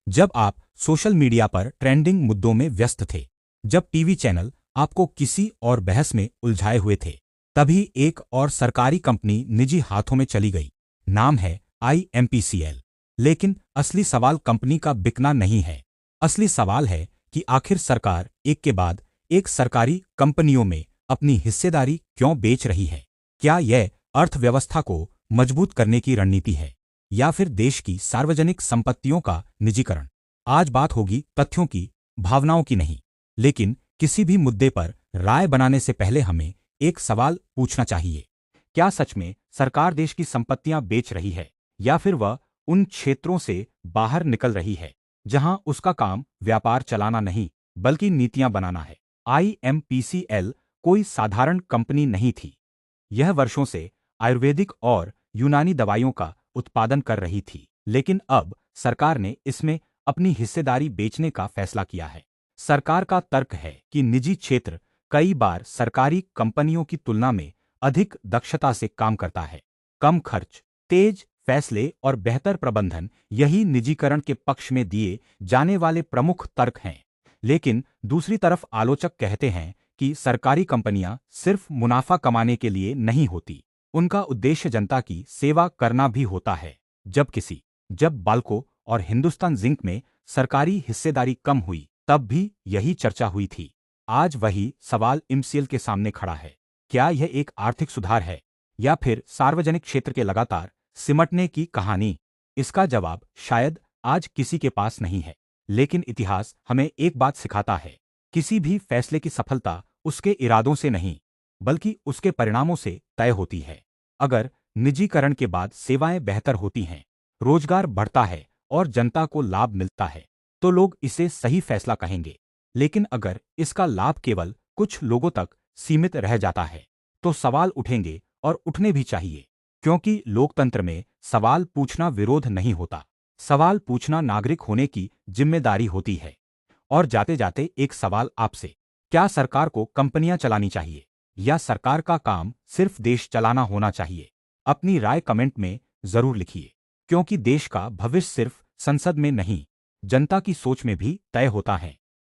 जब आप social media पर ट्रेंडिंग मुद्दों में व्यस्त थे, जब टीवी चैनल आपको किसी और बहस में उलझाए हुए थे, तभी एक और सरकारी कंपनी निजी हाथों में चली गई। नाम है IMPCL। लेकिन असली सवाल कंपनी का बिकना नहीं है। असली सवाल है कि आखिर सरकार एक के बाद एक सरकारी कंपनियों में अपनी हिस्सेदारी क्यों बेच रही है। क्या यह अर्थव्यवस्था को मजबूत करने की रणनीति है या फिर देश की सार्वजनिक संपत्तियों का निजीकरण। आज बात होगी तथ्यों की, भावनाओं की नहीं। लेकिन किसी भी मुद्दे पर राय बनाने से पहले हमें एक सवाल पूछना चाहिए। क्या सच में सरकार देश की संपत्तियां बेच रही है या फिर वह उन क्षेत्रों से बाहर निकल रही है जहां उसका काम व्यापार चलाना नहीं बल्कि नीतियां बनाना है। IMPCL कोई साधारण कंपनी नहीं थी। यह वर्षों से आयुर्वेदिक और यूनानी दवाइयों का उत्पादन कर रही थी, लेकिन अब सरकार ने इसमें अपनी हिस्सेदारी बेचने का फैसला किया है। सरकार का तर्क है कि निजी क्षेत्र कई बार सरकारी कंपनियों की तुलना में अधिक दक्षता से काम करता है। कम खर्च, तेज फैसले और बेहतर प्रबंधन, यही निजीकरण के पक्ष में दिए जाने वाले प्रमुख तर्क हैं। लेकिन दूसरी तरफ आलोचक कहते हैं कि सरकारी कंपनियां सिर्फ मुनाफा कमाने के लिए नहीं होती, उनका उद्देश्य जनता की सेवा करना भी होता है। जब बाल्को और हिंदुस्तान जिंक में सरकारी हिस्सेदारी कम हुई, तब भी यही चर्चा हुई थी। आज वही सवाल IMCL के सामने खड़ा है। क्या यह एक आर्थिक सुधार है या फिर सार्वजनिक क्षेत्र के लगातार सिमटने की कहानी? इसका जवाब शायद आज किसी के पास नहीं है। लेकिन इतिहास हमें एक बात सिखाता है, किसी भी फैसले की सफलता उसके इरादों से नहीं बल्कि उसके परिणामों से तय होती है। अगर निजीकरण के बाद सेवाएं बेहतर होती हैं, रोजगार बढ़ता है और जनता को लाभ मिलता है, तो लोग इसे सही फैसला कहेंगे। लेकिन अगर इसका लाभ केवल कुछ लोगों तक सीमित रह जाता है, तो सवाल उठेंगे और उठने भी चाहिए। क्योंकि लोकतंत्र में सवाल पूछना विरोध नहीं होता, सवाल पूछना नागरिक होने की जिम्मेदारी होती है। और जाते जाते एक सवाल आपसे, क्या सरकार को कंपनियां चलानी चाहिए या सरकार का काम सिर्फ देश चलाना होना चाहिए? अपनी राय कमेंट में जरूर लिखिए, क्योंकि देश का भविष्य सिर्फ संसद में नहीं, जनता की सोच में भी तय होता है।